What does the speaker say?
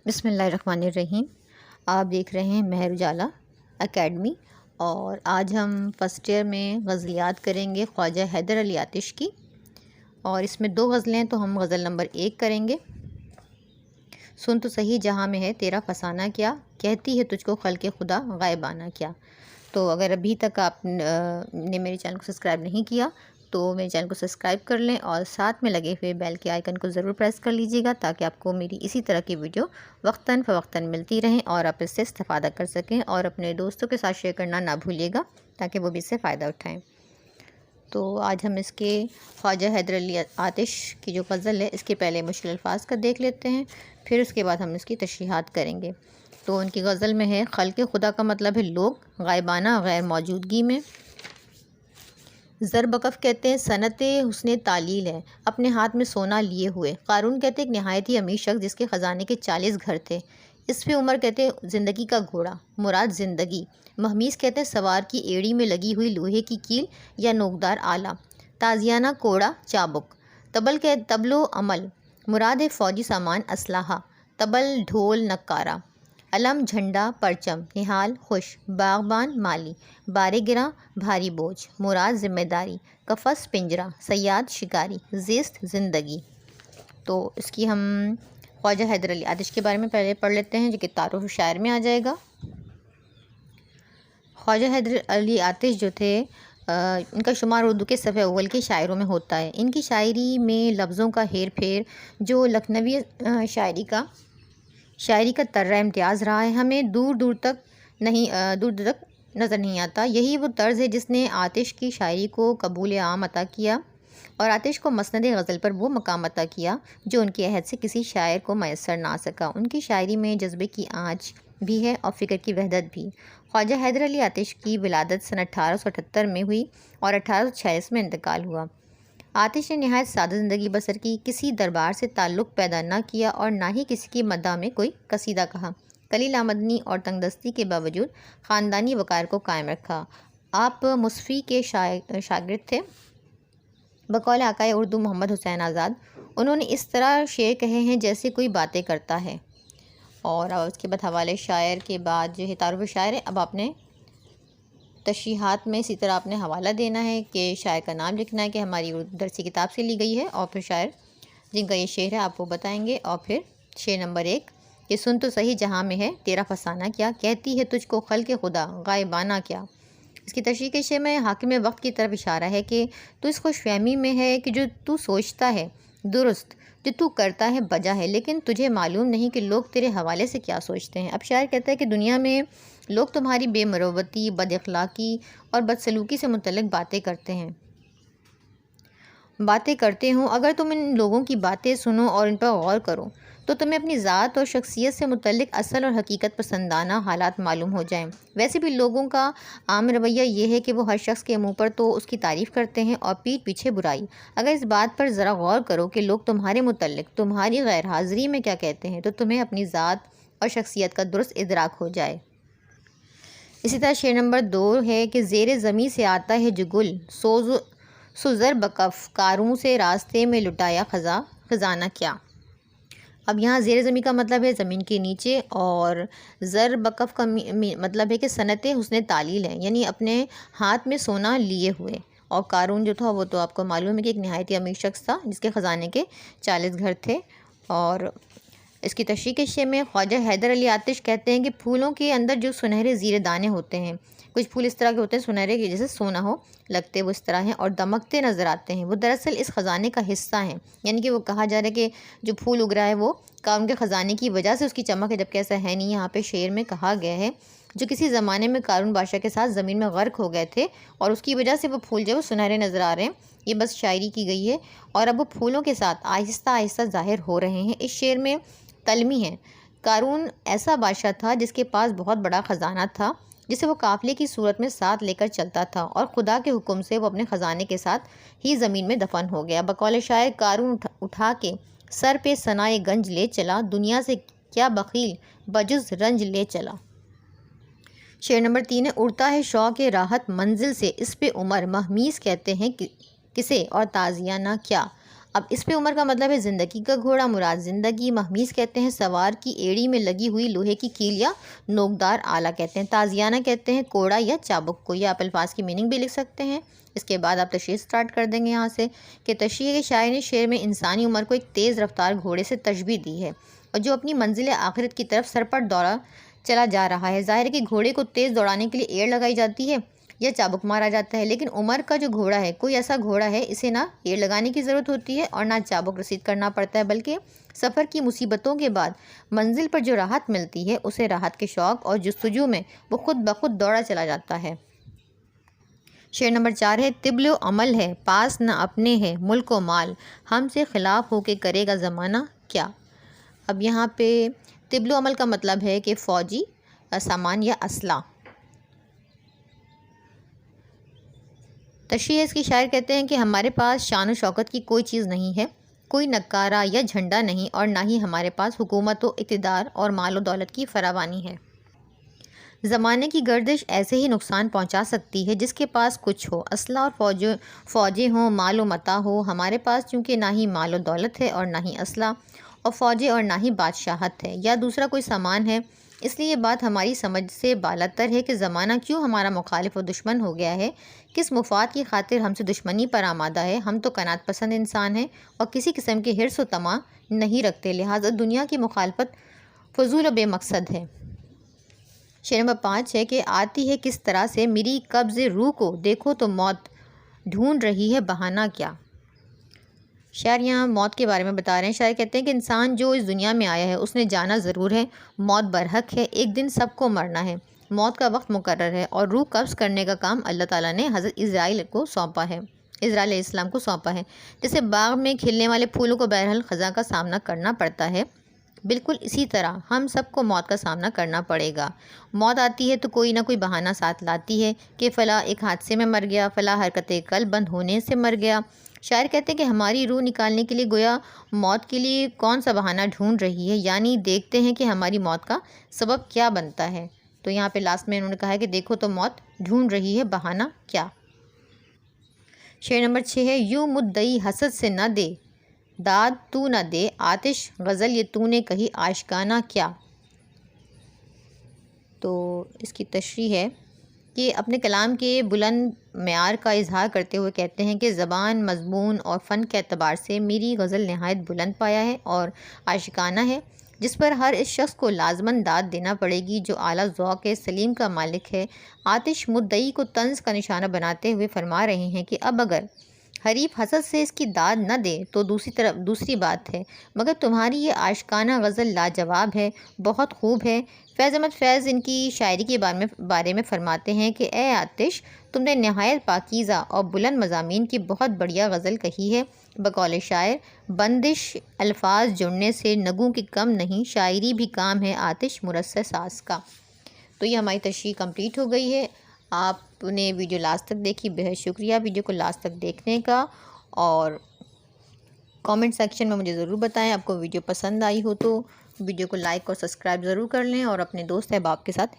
بسم اللہ الرحمن الرحیم۔ آپ دیکھ رہے ہیں مہر اجالا اکیڈمی، اور آج ہم فرسٹ ایئر میں غزلیات کریں گے خواجہ حیدر علی آتش کی، اور اس میں 2 غزلیں تو ہم غزل نمبر 1 کریں گے۔ سن تو صحیح جہاں میں ہے تیرا فسانہ کیا، کہتی ہے تجھ کو خلق خدا غائبانہ کیا۔ تو اگر ابھی تک آپ نے میرے چینل کو سبسکرائب نہیں کیا تو میرے چینل کو سبسکرائب کر لیں، اور ساتھ میں لگے ہوئے بیل کے آئیکن کو ضرور پریس کر لیجیے گا تاکہ آپ کو میری اسی طرح کی ویڈیو وقتاً فوقتاً ملتی رہیں اور آپ اس سے استفادہ کر سکیں، اور اپنے دوستوں کے ساتھ شیئر کرنا نہ بھولیے گا تاکہ وہ بھی اس سے فائدہ اٹھائیں۔ تو آج ہم اس کے خواجہ حیدر علی آتش کی جو غزل ہے اس کے پہلے مشکل الفاظ کا دیکھ لیتے ہیں، پھر اس کے بعد ہم اس کی تشریحات کریں گے۔ تو ان کی غزل میں ہے خلق خدا کا مطلب ہے لوگ، غائبانہ غیر موجودگی میں۔ زربکف کہتے ہیں صنعت حسن تعلیل ہے، اپنے ہاتھ میں سونا لیے ہوئے۔ قارون کہتے ہیں ایک نہایت ہی امیر شخص جس کے خزانے کے 40 گھر تھے۔ اسف عمر کہتے ہیں زندگی کا گھوڑا، مراد زندگی۔ مہمیز کہتے ہیں سوار کی ایڑی میں لگی ہوئی لوہے کی کیل یا نوکدار آلہ۔ تازیانہ کوڑا چابک۔ تبل و عمل، مراد ہے فوجی سامان اسلحہ۔ تبل ڈھول نکارہ۔ علم جھنڈا پرچم، نہال خوش۔ باغبان مالی۔ بار گراں بھاری بوجھ، مراد ذمہ داری۔ قفس پنجرہ، صیاد شکاری۔ زیست زندگی۔ تو اس کی ہم خواجہ حیدر علی آتش کے بارے میں پہلے پڑھ لیتے ہیں جو کہ تعارف شاعر میں آ جائے گا۔ خواجہ حیدر علی آتش جو تھے ان کا شمار اردو کے صفحہ اول کے شاعروں میں ہوتا ہے۔ ان کی شاعری میں لفظوں کا ہیر پھیر جو لکھنوی شاعری کا ترہ امتیاز رہا ہے ہمیں دور دور تک نظر نہیں آتا۔ یہی وہ طرز ہے جس نے آتش کی شاعری کو قبول عام عطا کیا اور آتش کو مسند غزل پر وہ مقام عطا کیا جو ان کے عہد سے کسی شاعر کو میسر نہ آ سکا۔ ان کی شاعری میں جذبے کی آنچ بھی ہے اور فکر کی وحدت بھی۔ خواجہ حیدر علی آتش کی ولادت سن 1878 میں ہوئی اور 1846 میں انتقال ہوا۔ آتش نے نہایت سادہ زندگی بسر کی، کسی دربار سے تعلق پیدا نہ کیا اور نہ ہی کسی کی مداح میں کوئی قصیدہ کہا۔ قلیل آمدنی اور تنگ دستی کے باوجود خاندانی وقار کو قائم رکھا۔ آپ مصفی کے شاگرد تھے۔ بقول آقائے اردو محمد حسین آزاد انہوں نے اس طرح شعر کہے ہیں جیسے کوئی باتیں کرتا ہے۔ اور اس کے بعد حوالے شاعر کے بعد جو ہے تعارف شاعر ہے۔ اب آپ نے تشریحات میں اسی طرح آپ نے حوالہ دینا ہے کہ شاعر کا نام لکھنا ہے کہ ہماری درسی کتاب سے لی گئی ہے، اور پھر شاعر جن کا یہ شعر ہے آپ وہ بتائیں گے، اور پھر شعر نمبر 1 کہ سن تو صحیح جہاں میں ہے تیرا فسانہ کیا، کہتی ہے تجھ کو خلق خدا غائبانہ کیا۔ اس کی تشریح کے شعر میں حاکم وقت کی طرف اشارہ ہے کہ تو اس خوش فہمی میں ہے کہ جو تو سوچتا ہے درست، جو تو کرتا ہے بجا ہے، لیکن تجھے معلوم نہیں کہ لوگ تیرے حوالے سے کیا سوچتے ہیں۔ اب شاعر کہتا ہے کہ دنیا میں لوگ تمہاری بے مروتی، بد اخلاقی اور بدسلوکی سے متعلق باتیں کرتے ہوں۔ اگر تم ان لوگوں کی باتیں سنو اور ان پر غور کرو تو تمہیں اپنی ذات اور شخصیت سے متعلق اصل اور حقیقت پسندانہ حالات معلوم ہو جائیں۔ ویسے بھی لوگوں کا عام رویہ یہ ہے کہ وہ ہر شخص کے منہ پر تو اس کی تعریف کرتے ہیں اور پیٹھ پیچھے برائی۔ اگر اس بات پر ذرا غور کرو کہ لوگ تمہارے متعلق تمہاری غیر حاضری میں کیا کہتے ہیں تو تمہیں اپنی ذات اور شخصیت کا درست ادراک ہو جائے۔ اسی طرح شعر نمبر 2 ہے کہ زیر زمیں سے آتا ہے جو گل، سو زر بکف کاروں سے راستے میں لٹایا خزانہ کیا۔ اب یہاں زیر زمین کا مطلب ہے زمین کے نیچے، اور زر بکف کا مطلب ہے کہ صنعت حسن تعلیل ہے، یعنی اپنے ہاتھ میں سونا لیے ہوئے۔ اور قارون جو تھا وہ تو آپ کو معلوم ہے کہ ایک نہایت ہی امیر شخص تھا جس کے خزانے کے 40 گھر تھے۔ اور اس کی تشریح کے شعر میں خواجہ حیدر علی آتش کہتے ہیں کہ پھولوں کے اندر جو سنہرے زیرے دانے ہوتے ہیں، کچھ پھول اس طرح کے ہوتے ہیں سنہرے کے جیسے سونا ہو لگتے وہ اس طرح ہیں اور دمکتے نظر آتے ہیں، وہ دراصل اس خزانے کا حصہ ہیں۔ یعنی کہ وہ کہا جا رہا ہے کہ جو پھول اگ رہا ہے وہ قارون کے خزانے کی وجہ سے اس کی چمک ہے، جبکہ ایسا ہے نہیں۔ یہاں پہ شعر میں کہا گیا ہے جو کسی زمانے میں قارون بادشاہ کے ساتھ زمین میں غرق ہو گئے تھے اور اس کی وجہ سے وہ پھول جو ہے وہ سنہرے نظر آ رہے ہیں، یہ بس شاعری کی گئی ہے، اور اب وہ پھولوں کے ساتھ آہستہ آہستہ ظاہر ہو رہے ہیں۔ اس شعر میں تلمی ہے۔ قارون ایسا بادشاہ تھا جس کے پاس بہت بڑا خزانہ تھا جسے وہ قافلے کی صورت میں ساتھ لے کر چلتا تھا، اور خدا کے حکم سے وہ اپنے خزانے کے ساتھ ہی زمین میں دفن ہو گیا۔ بقول شاعر قارون اٹھا کے سر پہ ثنائے گنج لے چلا، دنیا سے کیا بخیل بجز رنج لے چلا۔ شعر نمبر 3 ہے اڑتا ہے شوق راحت منزل سے اس پہ عمر، مہمیز کہتے ہیں کسے اور تازیانہ کیا۔ اب اس پہ عمر کا مطلب ہے زندگی کا گھوڑا، مراد زندگی۔ مہمیز کہتے ہیں سوار کی ایڑی میں لگی ہوئی لوہے کی کیل یا نوکدار آلہ کہتے ہیں۔ تازیانہ کہتے ہیں کوڑا یا چابک کو۔ یا آپ الفاظ کی میننگ بھی لکھ سکتے ہیں۔ اس کے بعد آپ تشریح سٹارٹ کر دیں گے یہاں سے کہ تشریح کے شاعر نے شعر میں انسانی عمر کو ایک تیز رفتار گھوڑے سے تشبیہ دی ہے اور جو اپنی منزل آخرت کی طرف سرپٹ دوڑا چلا جا رہا ہے۔ ظاہر ہے کہ گھوڑے کو تیز دوڑانے کے لیے ایڑ لگائی جاتی ہے یا چابک مارا جاتا ہے، لیکن عمر کا جو گھوڑا ہے کوئی ایسا گھوڑا ہے اسے نہ ایڑ لگانے کی ضرورت ہوتی ہے اور نہ چابک رسید کرنا پڑتا ہے، بلکہ سفر کی مصیبتوں کے بعد منزل پر جو راحت ملتی ہے اسے راحت کے شوق اور جستجو میں وہ خود بخود دوڑا چلا جاتا ہے۔ شعر نمبر 4 ہے طبل و عمل ہے پاس نہ اپنے ہے ملک و مال، ہم سے خلاف ہو کے کرے گا زمانہ کیا۔ اب یہاں پہ طبل و عمل کا مطلب ہے کہ فوجی سامان یا اسلحہ۔ تشریح اس کی شاعر کہتے ہیں کہ ہمارے پاس شان و شوکت کی کوئی چیز نہیں ہے، کوئی نکارہ یا جھنڈا نہیں، اور نہ ہی ہمارے پاس حکومت و اقتدار اور مال و دولت کی فراوانی ہے۔ زمانے کی گردش ایسے ہی نقصان پہنچا سکتی ہے جس کے پاس کچھ ہو، اسلحہ اور فوجیں ہوں، مال و متاع ہو۔ ہمارے پاس چونکہ نہ ہی مال و دولت ہے اور نہ ہی اسلحہ اور فوجیں اور نہ ہی بادشاہت ہے یا دوسرا کوئی سامان ہے، اس لیے یہ بات ہماری سمجھ سے بالاتر ہے کہ زمانہ کیوں ہمارا مخالف و دشمن ہو گیا ہے، کس مفاد کی خاطر ہم سے دشمنی پر آمادہ ہے۔ ہم تو قناعت پسند انسان ہیں اور کسی قسم کے حرص و طمع نہیں رکھتے، لہٰذا دنیا کی مخالفت فضول و بے مقصد ہے۔ شعر نمبر 5 ہے کہ آتی ہے کس طرح سے میری قبض روح کو، دیکھو تو موت ڈھونڈ رہی ہے بہانہ کیا۔ شاعر یہاں موت کے بارے میں بتا رہے ہیں۔ شاعر کہتے ہیں کہ انسان جو اس دنیا میں آیا ہے اس نے جانا ضرور ہے، موت برحق ہے، ایک دن سب کو مرنا ہے، موت کا وقت مقرر ہے اور روح قبض کرنے کا کام اللہ تعالیٰ نے حضرت اسرائیل علیہ السلام کو سونپا ہے۔ جیسے باغ میں کھلنے والے پھولوں کو بہرحال خزاں کا سامنا کرنا پڑتا ہے، بالکل اسی طرح ہم سب کو موت کا سامنا کرنا پڑے گا۔ موت آتی ہے تو کوئی نہ کوئی بہانہ ساتھ لاتی ہے کہ فلاں ایک حادثے میں مر گیا، فلاں حرکت قلب بند ہونے سے مر گیا۔ شاعر کہتے ہیں کہ ہماری روح نکالنے کے لیے گویا موت کے لیے کون سا بہانہ ڈھونڈ رہی ہے، یعنی دیکھتے ہیں کہ ہماری موت کا سبب کیا بنتا ہے۔ تو یہاں پہ لاسٹ میں انہوں نے کہا ہے کہ دیکھو تو موت ڈھونڈ رہی ہے بہانہ کیا۔ شعر نمبر 6 ہے یوں مدعی حسد سے نہ دے داد تو نہ دے آتش غزل یہ تو نے کہی عاشقانہ کیا۔ تو اس کی تشریح ہے کہ اپنے کلام کے بلند معیار کا اظہار کرتے ہوئے کہتے ہیں کہ زبان، مضمون اور فن کے اعتبار سے میری غزل نہایت بلند پایا ہے اور عاشقانہ ہے، جس پر ہر اس شخص کو لازماً داد دینا پڑے گی جو اعلیٰ ذوق سلیم کا مالک ہے۔ آتش مدعی کو طنز کا نشانہ بناتے ہوئے فرما رہے ہیں کہ اب اگر حریف حسد سے اس کی داد نہ دے تو دوسری بات ہے، مگر تمہاری یہ عاشقانہ غزل لاجواب ہے، بہت خوب ہے۔ فیض احمد فیض ان کی شاعری کے بارے میں فرماتے ہیں کہ اے آتش، تم نے نہایت پاکیزہ اور بلند مضامین کی بہت بڑھیا غزل کہی ہے۔ بقول شاعر بندش الفاظ جڑنے سے نگوں کی کم نہیں، شاعری بھی کام ہے آتش مرصع ساز کا۔ تو یہ ہماری تشریح کمپلیٹ ہو گئی ہے۔ آپ نے ویڈیو لاسٹ تک دیکھی، بہت شکریہ ویڈیو کو لاسٹ تک دیکھنے کا، اور کامنٹ سیکشن میں مجھے ضرور بتائیں آپ کو ویڈیو پسند آئی ہو تو ویڈیو کو لائک اور سبسکرائب ضرور کر لیں اور اپنے دوست احباب کے ساتھ